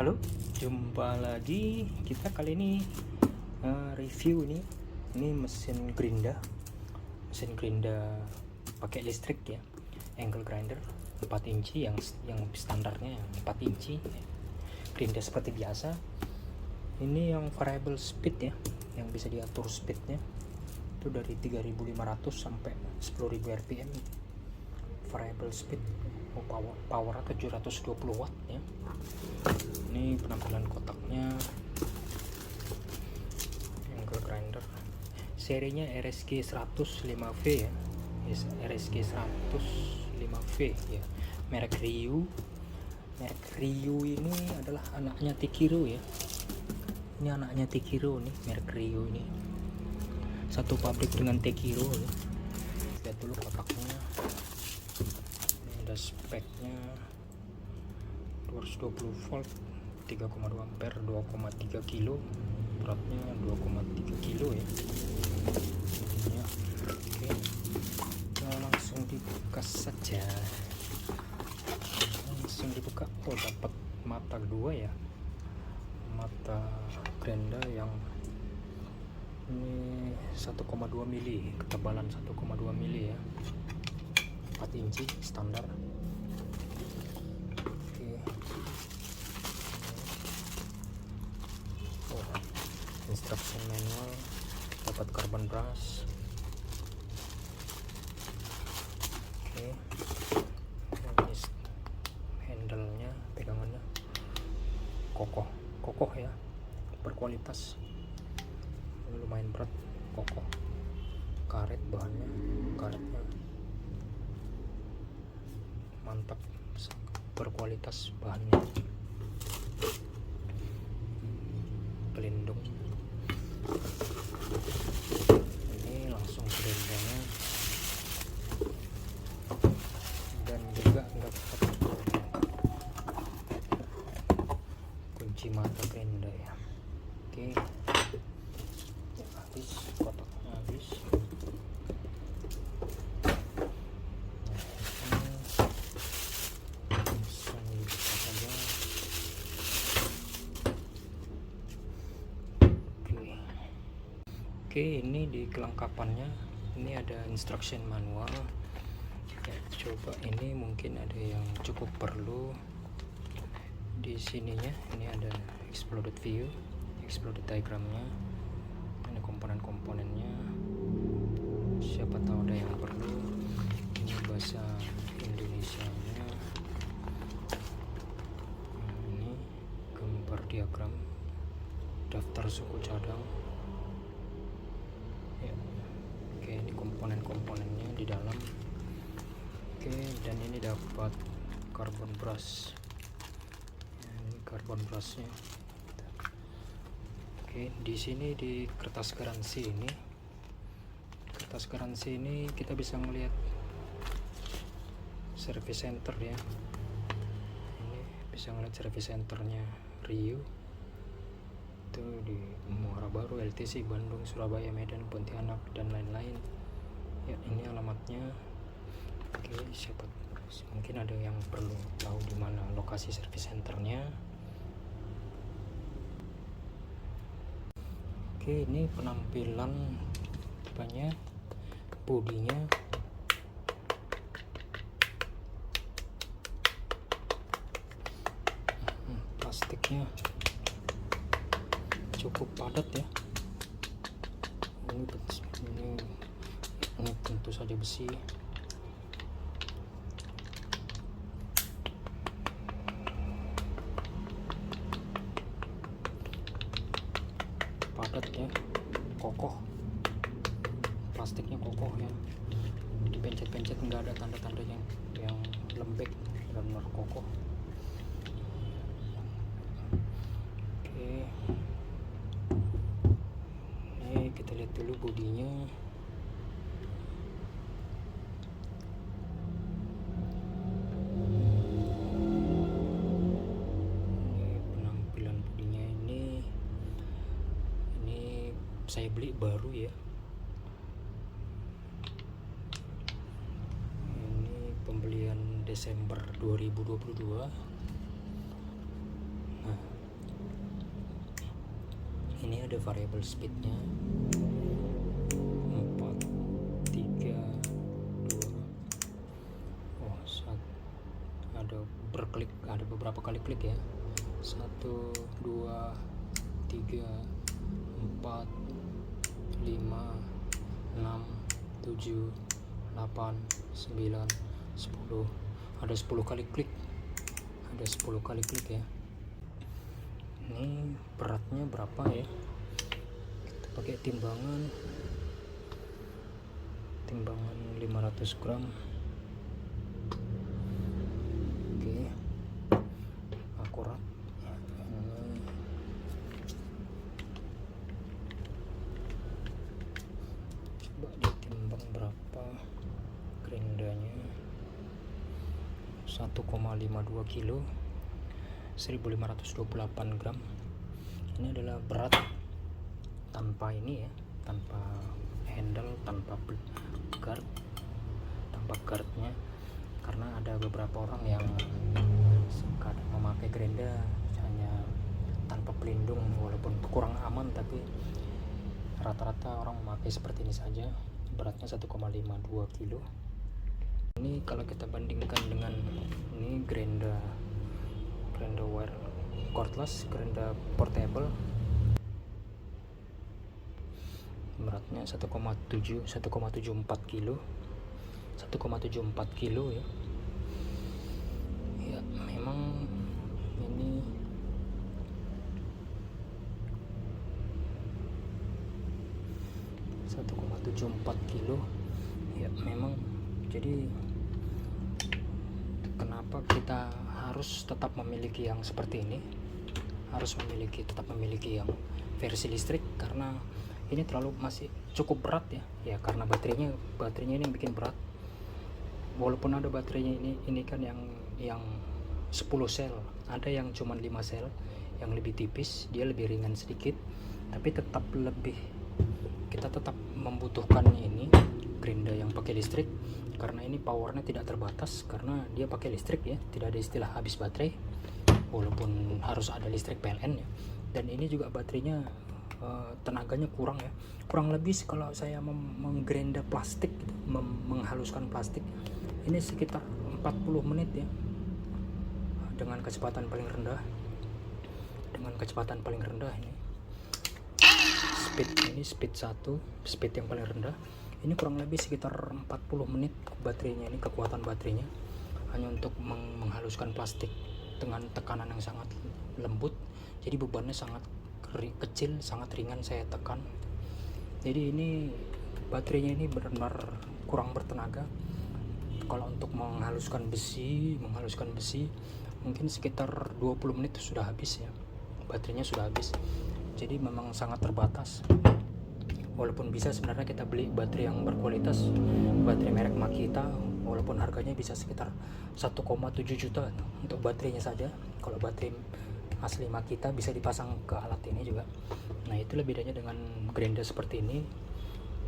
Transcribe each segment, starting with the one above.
Halo, jumpa lagi kita kali ini review ini mesin gerinda pakai listrik ya, angle grinder 4 inci yang standarnya 4 inci gerinda seperti biasa. Ini yang variable speed ya, yang bisa diatur speednya itu dari 3.500 sampai 10.000 rpm. Variable speed, power 720 watt ya. Ini penampilan kotaknya, angle grinder serinya RSG 105V ya, RSG 105V ya, merek Ryu ini adalah anaknya Tikiro ya. Ini anaknya Tikiro nih, merek Ryu ini satu pabrik dengan Tikiro ya. Lihat dulu kotaknya, ini ada speknya 220 volt 3,2 ampere 2,3 kilo, beratnya 2,3 kilo ya. Oke, kita langsung dibuka saja, langsung dibuka. Oh, dapat mata dua ya, mata gerinda yang ini 1,2 mili, ketebalan 1,2 mili ya, 4 inci standar. Instruction manual, dapat carbon brush. Oke, ini handle-nya, pegangannya kokoh ya, berkualitas. Ini lumayan berat, kokoh. Bahannya karetnya mantap, berkualitas bahannya. Pelindung. Ini langsung gerindanya, dan juga dapat kunci mata gerinda ya. Oke, habis, kotaknya habis. Langsung dibuka saja. Oke, ini di kelengkapannya ini ada instruction manual ya. Coba ini mungkin ada yang cukup perlu di sininya. Ini ada exploded view, exploded diagramnya, ini komponen-komponennya. Siapa tahu ada yang perlu. Ini bahasa Indonesianya. Ini gambar diagram, daftar suku cadang ya. Oke, ini komponen-komponennya di dalam. Oke, dan ini dapat carbon brush ya, ini carbon brushnya. Oke, di sini di kertas garansi ini kita bisa melihat service center ya. Ini bisa melihat service centernya Ryu itu di Muara Baru, LTC, Bandung, Surabaya, Medan, Pontianak, dan lain-lain ya. Ini alamatnya. Oke, siapa mungkin ada yang perlu tahu di mana lokasi service centernya. Oke, ini penampilan depannya, bodinya. Plastiknya cukup padat ya. Ini tentu saja besi. Padat ya, kokoh. Plastiknya kokoh ya. Dipencet-pencet nggak ada tanda-tanda yang lembek, benar-benar kokoh. Oke. Kita lihat dulu bodinya. Ini penampilan bodinya ini saya beli baru ya. Ini pembelian Desember 2022. Nah, ini ada variable speednya 4 3 2. Ada berklik, ada beberapa kali klik ya. 1 2 3 4 5 6 7 8 9 10. Ada 10 kali klik, ada 10 kali klik ya. Ini beratnya berapa ya, kita pakai timbangan 500 gram. Oke, akurat. Coba ditimbang berapa gerendanya. 1,52 kilo, 1528 gram. Ini adalah berat tanpa ini ya, tanpa handle, tanpa guard, tanpa guardnya. Karena ada beberapa orang yang kadang memakai gerenda hanya tanpa pelindung, walaupun kurang aman, tapi rata-rata orang memakai seperti ini saja. Beratnya 1,52 kilo. Ini kalau kita bandingkan dengan ini gerenda wire cordless, gerenda portable, beratnya 1,74 kilo, 1,74 kilo ya. Ya memang ini kilo ya memang. Jadi kenapa kita harus tetap memiliki yang seperti ini, tetap memiliki yang versi listrik, karena ini masih cukup berat ya karena baterainya ini yang bikin berat. Walaupun ada baterainya ini kan yang 10 sel, ada yang cuma 5 sel yang lebih tipis, dia lebih ringan sedikit, tapi kita tetap membutuhkan ini gerenda yang pakai listrik, karena ini powernya tidak terbatas, karena dia pakai listrik ya, tidak ada istilah habis baterai, walaupun harus ada listrik PLN ya. Dan ini juga baterainya tenaganya kurang ya, kurang lebih kalau saya menggerenda plastik gitu, menghaluskan plastik, ini sekitar 40 menit ya, dengan kecepatan paling rendah. Ini speed 1, speed yang paling rendah. Ini kurang lebih sekitar 40 menit baterainya, ini kekuatan baterainya hanya untuk menghaluskan plastik dengan tekanan yang sangat lembut. Jadi bebannya sangat kecil, sangat ringan saya tekan. Jadi ini baterainya ini benar-benar kurang bertenaga. Kalau untuk menghaluskan besi mungkin sekitar 20 menit sudah habis ya, baterainya sudah habis. Jadi memang sangat terbatas. Walaupun bisa sebenarnya kita beli baterai yang berkualitas, baterai merek Makita, walaupun harganya bisa sekitar 1,7 juta untuk baterainya saja. Kalau baterai asli Makita bisa dipasang ke alat ini juga. Nah, itu bedanya dengan gerenda seperti ini.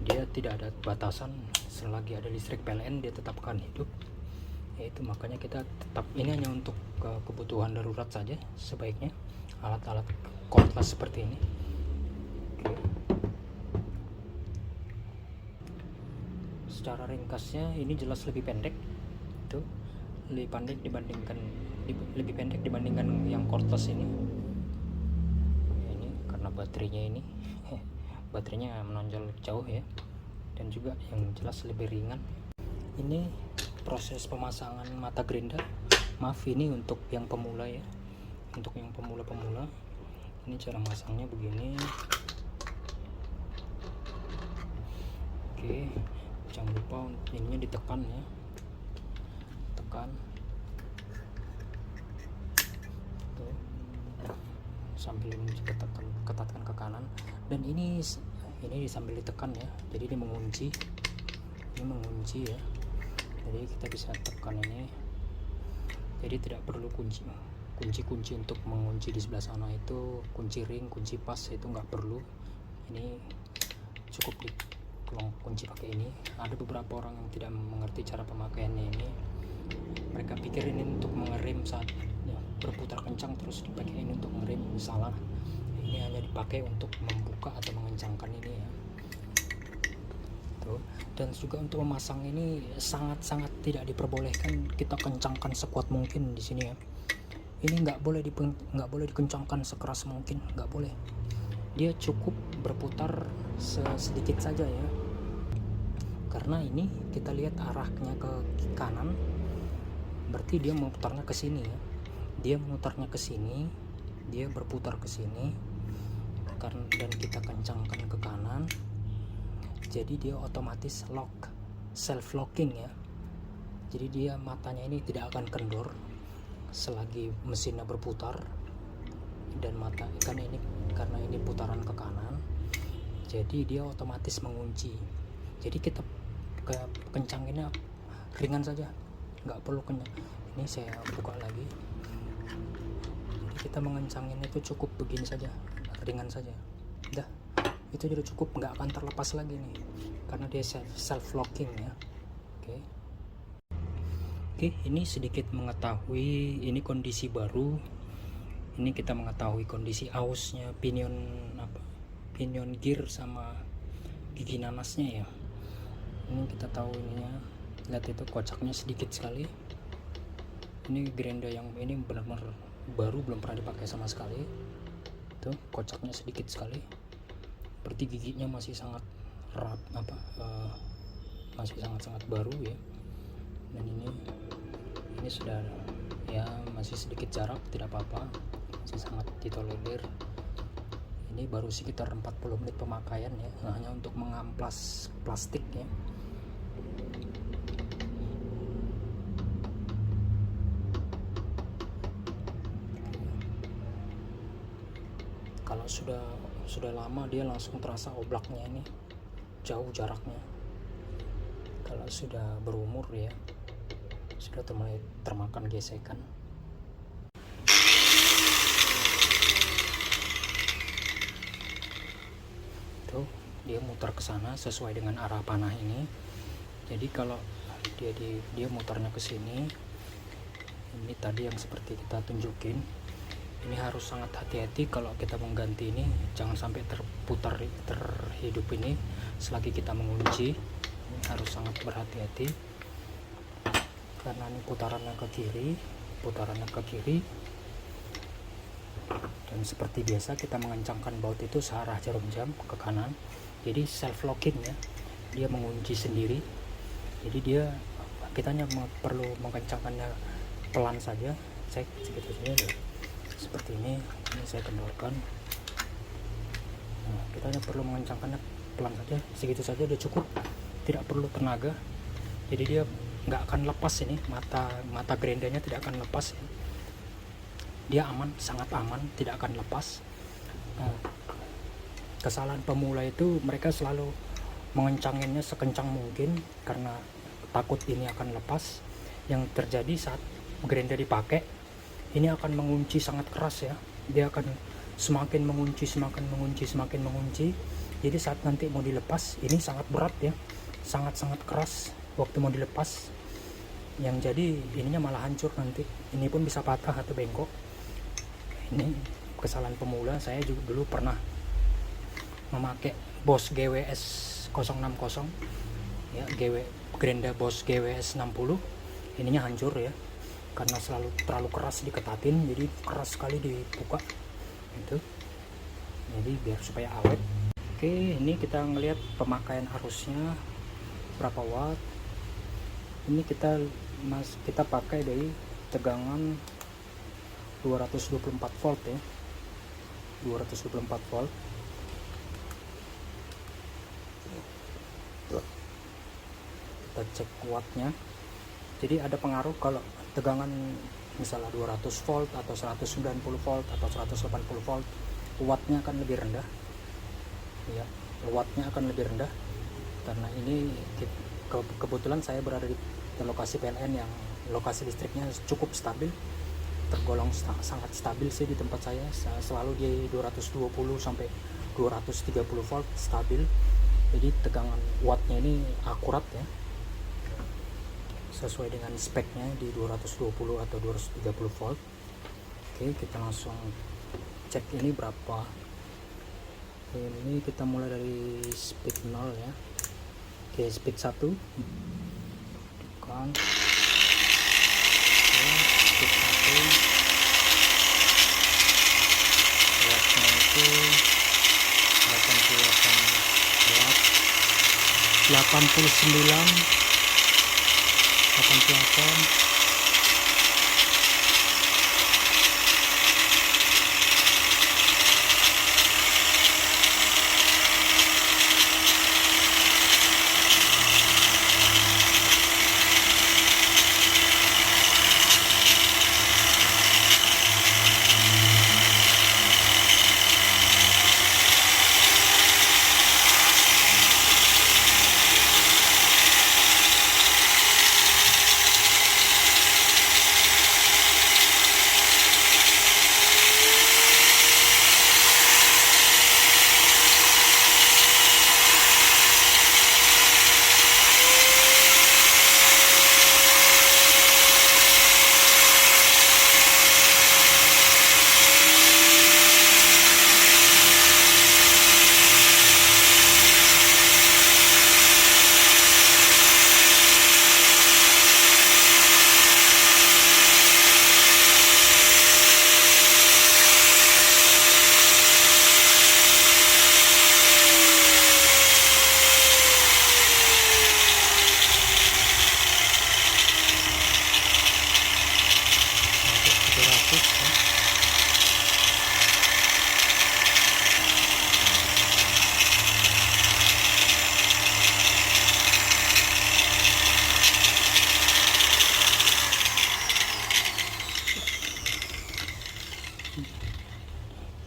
Dia tidak ada batasan, selagi ada listrik PLN dia tetap akan hidup. Yaitu makanya kita tetap, ini hanya untuk kebutuhan darurat saja sebaiknya alat-alat cordless seperti ini. Oke. Secara ringkasnya ini jelas lebih pendek, itu lebih pendek dibandingkan yang cordless ini. Ini karena baterainya baterainya menonjol jauh ya, dan juga yang jelas lebih ringan. Ini proses pemasangan mata gerenda. Maaf, ini untuk yang pemula ya, untuk yang pemula. Ini cara masangnya begini. Oke, jangan lupa ininya ditekan ya, tekan tuh, sambil ketatkan ke kanan, dan ini sambil ditekan ya, jadi ini mengunci ya. Jadi kita bisa tekan ini, jadi tidak perlu kunci untuk mengunci di sebelah sana, itu kunci ring, kunci pas itu nggak perlu. Ini cukup kunci pakai ini. Ada beberapa orang yang tidak mengerti cara pemakaiannya ini, mereka pikir ini untuk mengerem saat ya, berputar kencang terus dipakai ini untuk mengerem. Salah, ini hanya hanya dipakai untuk membuka atau mengencangkan ini ya. Tuh. Dan juga untuk memasang ini sangat-sangat tidak diperbolehkan kita kencangkan sekuat mungkin di sini ya. Ini nggak boleh dikencangkan sekeras mungkin, nggak boleh. Dia cukup berputar sedikit saja ya. Karena ini kita lihat arahnya ke kanan, berarti dia memutarnya ke sini ya. Dia memutarnya ke sini, dia berputar ke sini, dan kita kencangkan ke kanan. Jadi dia otomatis lock, self locking ya. Jadi dia matanya ini tidak akan kendor selagi mesinnya berputar, dan mata kan ini karena ini putaran ke kanan, jadi dia otomatis mengunci. Jadi kita kencanginnya ringan saja, nggak perlu kencang. Ini saya buka lagi. Jadi kita mengencangin itu cukup begini saja, ringan saja. Udah, itu jadi cukup, nggak akan terlepas lagi nih, karena dia self locking ya. Oke, ini sedikit mengetahui ini kondisi baru. Ini kita mengetahui kondisi ausnya, pinion gear sama gigi nanasnya ya. Ini kita tahu ininya. Lihat itu kocaknya sedikit sekali. Ini Grenda yang ini benar-benar baru, belum pernah dipakai sama sekali. Tuh, kocaknya sedikit sekali. Berarti giginya masih sangat masih sangat baru ya. Dan ini sudah ya, masih sedikit jarak, tidak apa-apa, masih sangat ditolerir. Ini baru sekitar 40 menit pemakaian ya, hanya untuk mengamplas plastik ya. Kalau sudah lama dia langsung terasa oblaknya, ini jauh jaraknya. Kalau sudah berumur ya, sudah mulai termakan gesekan. Tuh, dia muter ke sana sesuai dengan arah panah ini. Jadi kalau dia mutarnya ke sini, ini tadi yang seperti kita tunjukin, ini harus sangat hati-hati kalau kita mengganti ini, jangan sampai terhidup ini selagi kita mengunci. Ini harus sangat berhati-hati, karena ini putarannya ke kiri, dan seperti biasa kita mengencangkan baut itu searah jarum jam ke kanan. Jadi self locking ya, dia mengunci sendiri. Jadi kita hanya perlu mengencangkannya pelan saja, cek segitu saja deh. Seperti ini saya kendorkan. Nah, kita hanya perlu mengencangkannya pelan saja, segitu saja udah cukup, tidak perlu tenaga. Jadi dia nggak akan lepas, ini mata Grendanya tidak akan lepas ya. Dia aman, sangat aman, tidak akan lepas. Nah, kesalahan pemula itu mereka selalu mengencanginnya sekencang mungkin karena takut ini akan lepas. Yang terjadi saat Grenda dipakai, ini akan mengunci sangat keras ya. Dia akan semakin mengunci. Jadi saat nanti mau dilepas, ini sangat berat ya, sangat keras waktu mau dilepas. Yang jadi ininya malah hancur nanti. Ini pun bisa patah atau bengkok. Ini kesalahan pemula. Saya juga dulu pernah memakai Boss GWS 060 ya, Grenda Boss GWS 60. Ininya hancur ya, karena terlalu keras diketatin, jadi keras sekali dibuka itu. Jadi biar supaya awet. Oke, ini kita ngelihat pemakaian arusnya berapa watt. Ini kita pakai dari tegangan 224 volt ya, 224 volt. Kita cek wattnya. Jadi ada pengaruh kalau tegangan misalnya 200 volt atau 190 volt atau 180 volt, wattnya akan lebih rendah ya, wattnya akan lebih rendah. Karena ini kebetulan saya berada di lokasi PLN yang lokasi listriknya cukup stabil, tergolong sangat stabil sih di tempat saya selalu di 220 sampai 230 volt stabil. Jadi tegangan wattnya ini akurat ya, sesuai dengan speknya di 220 atau 230 volt. Oke, kita langsung cek ini berapa Ini kita mulai dari speed 0 ya. Oke, speed 1 tekan. Oke, speed 1 wattnya itu 88 watt, 89, 88.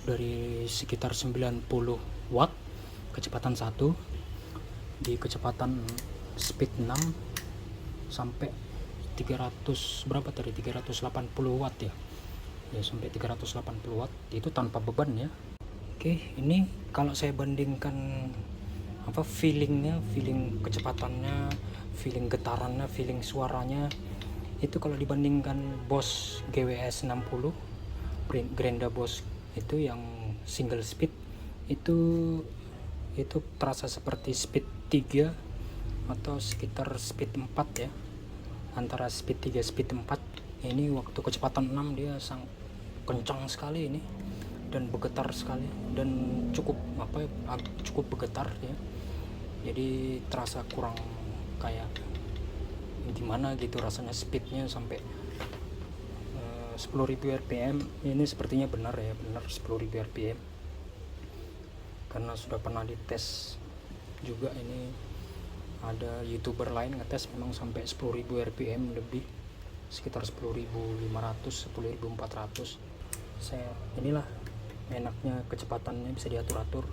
Dari sekitar 90 watt kecepatan 1 di kecepatan speed 6 sampai 300 berapa tadi, 380 watt ya sampai 380 watt itu tanpa beban ya. Oke, ini kalau saya bandingkan feeling kecepatannya, feeling getarannya, feeling suaranya itu kalau dibandingkan Boss GWS 60 Granda Boss itu yang single speed itu terasa seperti speed 3 atau sekitar speed 4 ya, antara speed 3 speed 4. Ini waktu kecepatan 6 dia sangat kencang sekali ini dan bergetar sekali dan cukup bergetar ya, jadi terasa kurang kayak gimana gitu rasanya, speednya sampai 10.000 rpm. Ini sepertinya benar 10.000 rpm karena sudah pernah dites juga. Ini ada YouTuber lain ngetes memang sampai 10.000 rpm lebih, sekitar 10.500 10.400. Inilah enaknya kecepatannya bisa diatur-atur.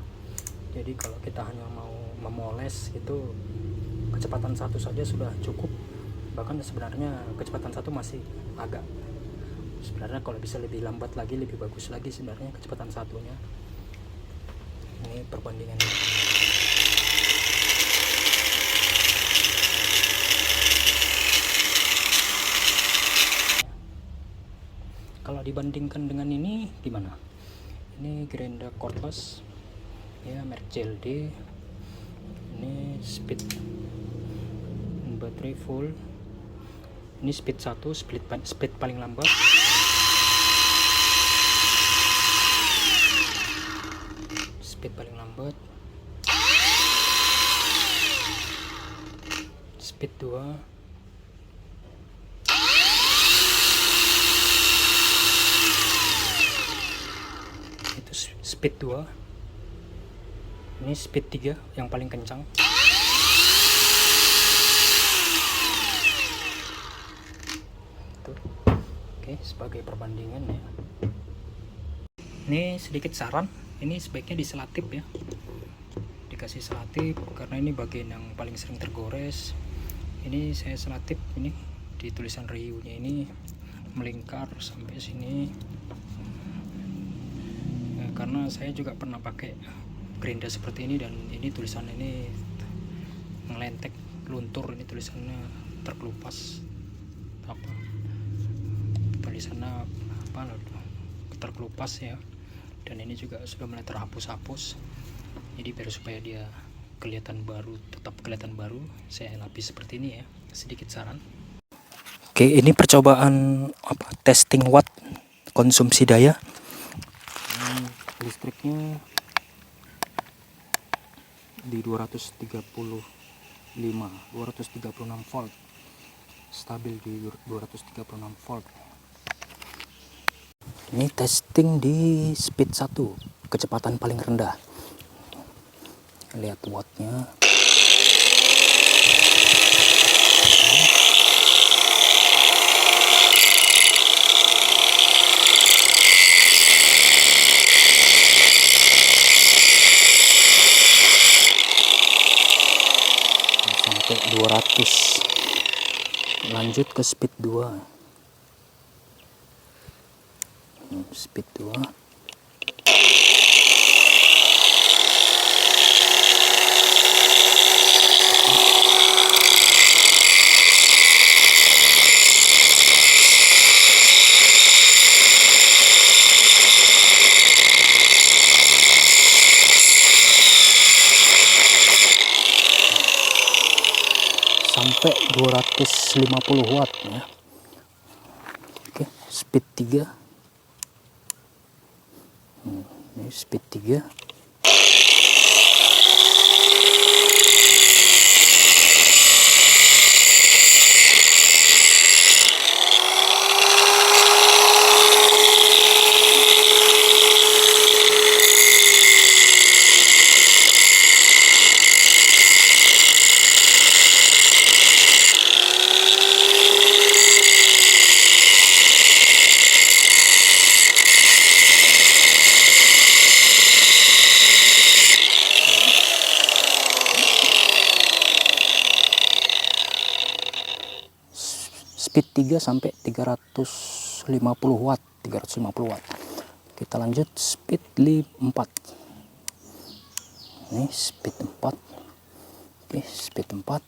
Jadi kalau kita hanya mau memoles itu kecepatan 1 saja sudah cukup. Bahkan sebenarnya kecepatan 1 masih agak, sebenarnya kalau bisa lebih lambat lagi lebih bagus lagi sebenarnya kecepatan 1-nya. Ini perbandingannya. Kalau dibandingkan dengan ini gimana? Ini Granda Cordless ya, merek CLD. Ini speed baterai full. Ini speed 1, speed paling lambat. Speed paling lambat. Speed 2. Itu speed 2. Ini speed 3 yang paling kencang. Oke, sebagai perbandingan ya. Ini sedikit saran, ini sebaiknya diselatip ya, dikasih selatip karena ini bagian yang paling sering tergores. Ini saya selatip ini di tulisan Ryu-nya ini melingkar sampai sini ya, karena saya juga pernah pakai Granda seperti ini dan ini tulisan ini ngelentek, luntur, ini tulisannya terkelupas tulisannya terkelupas ya, dan ini juga sudah mulai terhapus-hapus. Jadi biar supaya dia kelihatan baru, tetap kelihatan baru, saya lapis seperti ini ya. Sedikit saran. Oke, ini percobaan testing watt konsumsi daya. Listriknya di 236 volt, stabil di 236 volt. Ini testing di speed 1, kecepatan paling rendah. Lihat wattnya. Sampai 200. Lanjut ke speed 2. Speed 2. Sampai 250 watt ya. Oke, speed 3. Ini speed 3. Speed 3 sampai 350 watt, 350 watt. Kita lanjut speed 4. Ini speed 4. Oke, speed 4.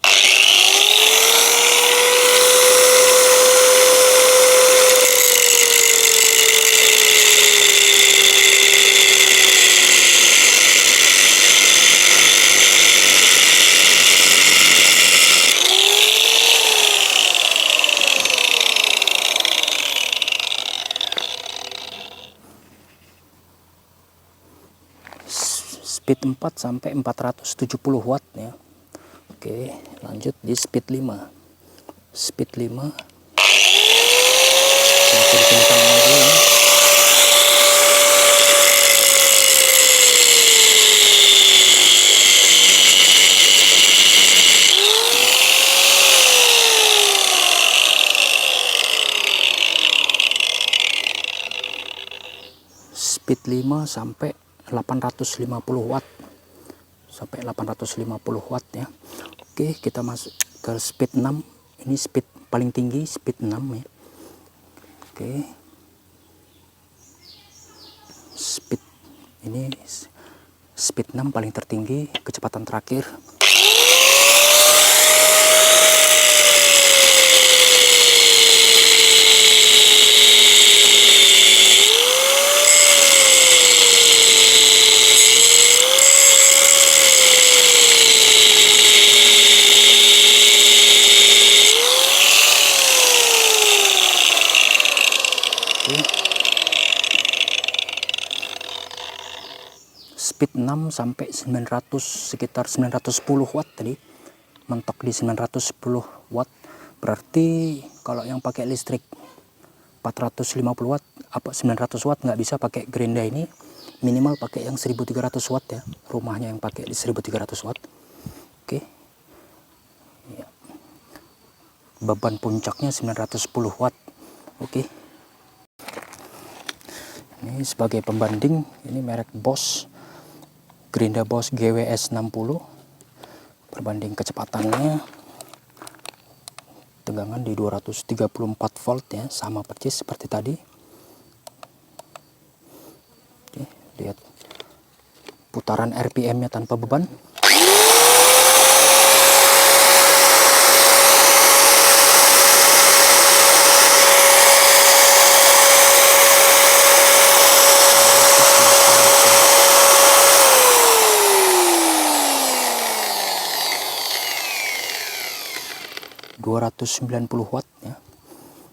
Speed 4 sampai 470 watt ya. Oke, lanjut di speed 5. Speed 5. Semakin kencang lagi ya. Speed 5 sampai 850 watt, sampai 850 watt ya. Oke, kita masuk ke speed 6. Ini speed paling tinggi, speed 6 ya. Oke, speed ini speed 6 paling tertinggi, kecepatan terakhir. Speed 6 sampai 900, sekitar 910 watt tadi, mentok di 910 watt. Berarti kalau yang pakai listrik 450 watt apa 900 watt nggak bisa pakai gerinda ini, minimal pakai yang 1300 watt ya. Rumahnya yang pakai di 1300 watt. Oke ya. Beban puncaknya 910 watt. Oke, ini sebagai pembanding, ini merek Bosch, gerinda Bosch GWS 60, perbanding kecepatannya, tegangan di 234 volt ya, sama persis seperti tadi. Oke, lihat putaran RPM nya tanpa beban. 290 watt ya,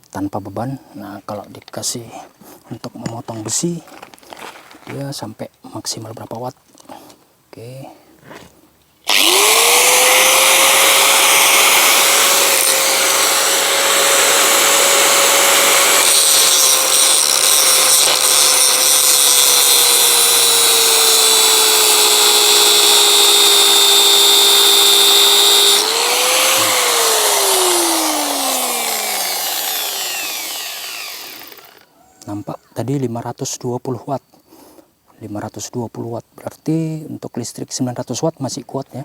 tanpa beban. Nah kalau dikasih untuk memotong besi dia sampai maksimal berapa watt. Oke. Nampak tadi 520 watt. 520 watt berarti untuk listrik 900 watt masih kuat ya.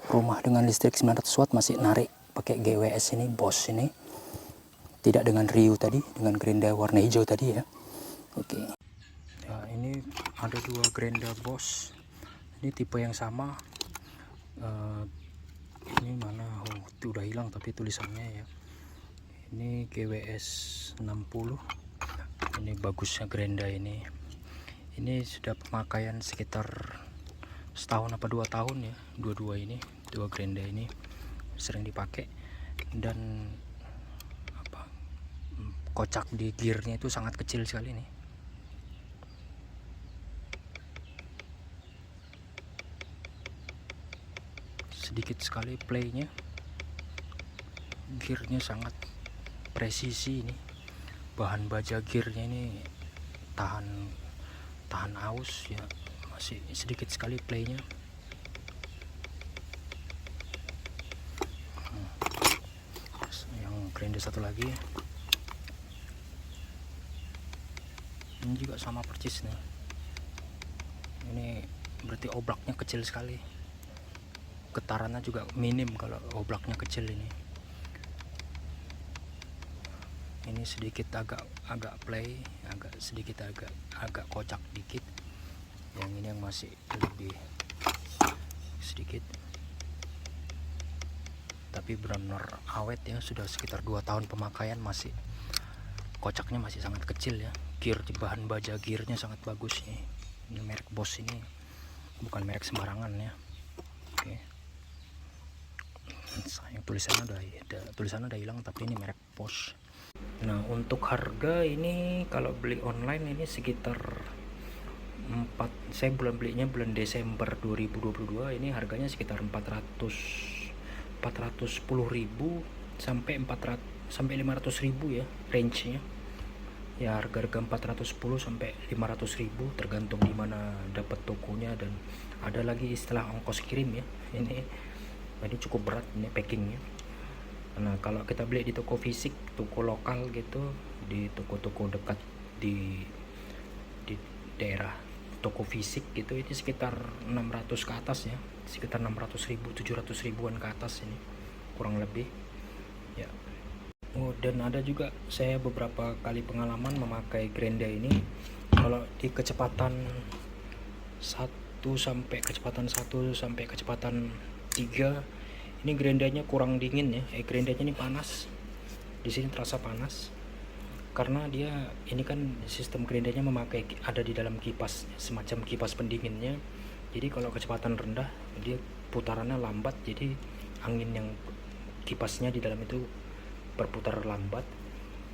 Rumah dengan listrik 900 watt masih narik pakai GWS ini, Bosch ini. Tidak dengan Rio tadi, dengan gerinda warna hijau tadi ya. Oke. Ya, ini ada dua gerinda Bosch. Ini tipe yang sama. Ini mana? Oh, itu udah hilang tapi tulisannya ya. Ini GWS 60. Ini bagusnya gerinda ini. Ini sudah pemakaian sekitar setahun apa 2 tahun ya. Dua gerinda ini sering dipakai, dan apa, kocak di gearnya itu sangat kecil sekali nih. Sedikit sekali playnya, gearnya sangat presisi ini. Bahan baja gearnya ini tahan aus ya, masih sedikit sekali playnya. Yang gerinda satu lagi ini juga sama percis nih. Ini berarti oblaknya kecil sekali, getarannya juga minim kalau oblaknya kecil ini. Ini sedikit agak play, agak kocak dikit. Yang ini yang masih lebih sedikit, tapi benar-benar awet ya, sudah sekitar 2 tahun pemakaian, masih kocaknya masih sangat kecil ya. Gear, bahan baja gearnya sangat bagus nih. Ini merek Bosch, ini bukan merek sembarangan ya. Oke. Sayang tulisannya udah hilang, tapi ini merek Bosch. Nah untuk harga ini kalau beli online ini sekitar saya belinya bulan Desember 2022, ini harganya sekitar 410.000 sampai 500.000 ya range-nya. Ya harga 410 sampai 500.000 tergantung di mana dapat tokonya, dan ada lagi istilah ongkos kirim ya. Ini cukup berat ini packingnya. Nah kalau kita beli di toko fisik, toko lokal gitu, di toko-toko dekat di daerah toko fisik gitu, ini sekitar 600 ke atas ya, sekitar 600.000, 700.000-an ke atas ini kurang lebih ya. Oh, dan ada juga saya beberapa kali pengalaman memakai gerinda ini. Kalau di kecepatan 1 sampai kecepatan 3, ini gerindanya kurang dingin ya. Gerindanya ini panas. Di sini terasa panas karena dia ini kan sistem gerindanya memakai ada di dalam kipas, semacam kipas pendinginnya. Jadi kalau kecepatan rendah dia putarannya lambat, jadi angin yang kipasnya di dalam itu berputar lambat.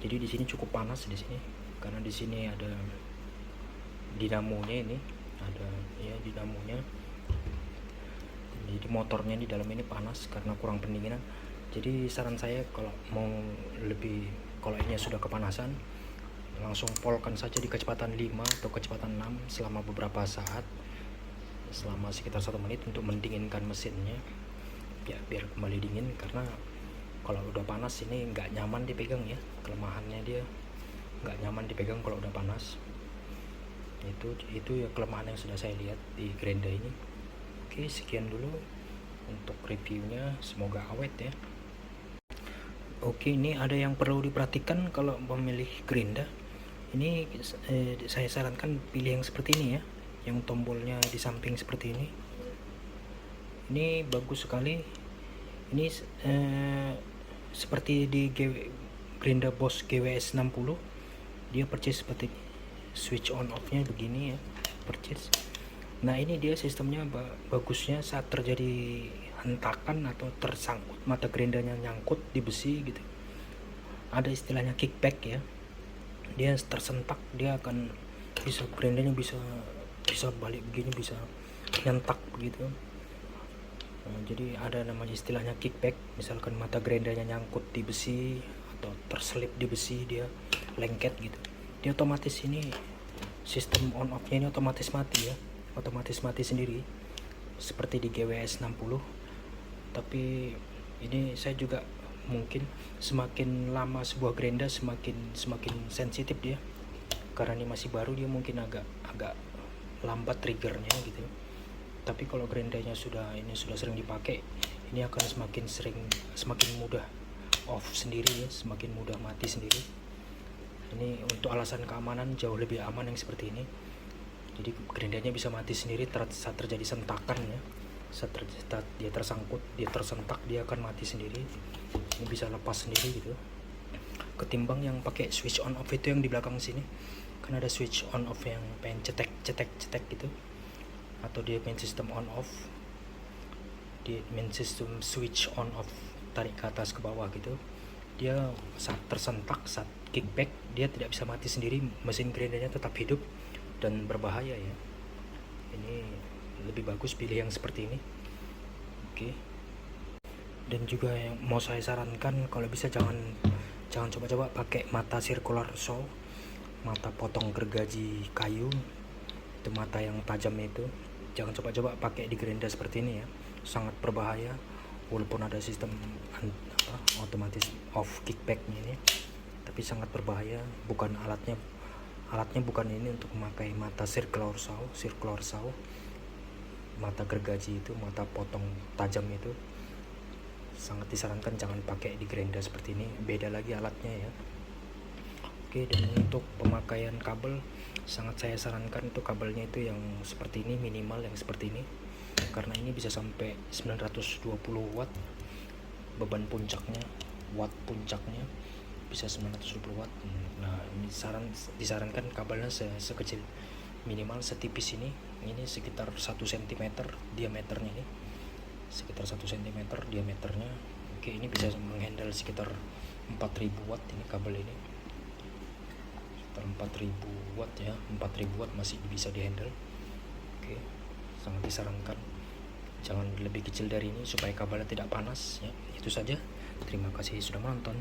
Jadi di sini cukup panas di sini karena di sini ada dinamonya, ini ada ya dinamonya. Jadi motornya di dalam ini panas karena kurang pendinginan. Jadi saran saya kalau mau kalau ini sudah kepanasan, langsung polkan saja di kecepatan 5 atau kecepatan 6 selama beberapa saat, selama sekitar 1 menit untuk mendinginkan mesinnya ya, biar kembali dingin. Karena kalau udah panas ini nggak nyaman dipegang ya, kelemahannya dia nggak nyaman dipegang kalau udah panas. Itu ya kelemahan yang sudah saya lihat di gerinda ini. Oke, sekian dulu untuk reviewnya, semoga awet ya. Oke, ini ada yang perlu diperhatikan kalau memilih gerinda. Ini saya sarankan pilih yang seperti ini ya, yang tombolnya di samping seperti ini. Ini bagus sekali. Ini seperti di gerinda Bosch GWS 60, dia percis seperti switch on off nya begini ya, percis. Nah ini dia sistemnya bagusnya saat terjadi hentakan atau tersangkut, mata gerindernya nyangkut di besi gitu, ada istilahnya kickback ya, dia tersentak, dia akan bisa gerindernya bisa balik begini, bisa nyentak begitu. Jadi ada namanya istilahnya kickback. Misalkan mata gerindernya nyangkut di besi atau terselip di besi, dia lengket gitu, dia otomatis ini sistem on off nya ini otomatis mati ya, otomatis mati sendiri seperti di GWS 60. Tapi ini saya juga mungkin semakin lama sebuah grinder semakin sensitif dia, karena ini masih baru, dia mungkin agak lambat triggernya gitu. Tapi kalau grindernya sudah sering dipakai, ini akan semakin mudah off sendiri ya, semakin mudah mati sendiri. Ini untuk alasan keamanan jauh lebih aman yang seperti ini. Jadi gerindernya bisa mati sendiri saat terjadi sentakan ya, saat dia tersangkut, dia tersentak, dia akan mati sendiri. Ini bisa lepas sendiri gitu, ketimbang yang pakai switch on off itu yang di belakang sini. Kan ada switch on off yang pengen cetek gitu, atau dia main sistem on off, dia main sistem switch on off, tarik ke atas ke bawah gitu. Dia saat tersentak, saat kickback, dia tidak bisa mati sendiri, mesin grindernya tetap hidup dan berbahaya ya. Ini lebih bagus pilih yang seperti ini. Oke. Dan juga yang mau saya sarankan, kalau bisa jangan coba-coba pakai mata circular saw, mata potong gergaji kayu, itu mata yang tajam itu. Jangan coba-coba pakai di grinder seperti ini ya, sangat berbahaya. Walaupun ada sistem otomatis off kickbacknya ini, tapi sangat berbahaya. Bukan alatnya bukan ini untuk memakai mata circular saw, mata gergaji itu, mata potong tajam itu. Sangat disarankan jangan pakai di grinder seperti ini, beda lagi alatnya ya. Oke, dan untuk pemakaian kabel, sangat saya sarankan itu kabelnya itu yang seperti ini, minimal yang seperti ini, karena ini bisa sampai 920 watt beban puncaknya, watt puncaknya bisa 920 watt. Nah, ini disarankan kabelnya sekecil, minimal setipis ini sekitar 1 cm diameternya, ini sekitar 1 cm diameternya. Oke, ini bisa menghandle sekitar 4000 watt ini kabel ini, sekitar 4000 watt ya, 4000 watt masih bisa dihandle. Oke, sangat disarankan jangan lebih kecil dari ini supaya kabelnya tidak panas ya. Itu saja, terima kasih sudah menonton.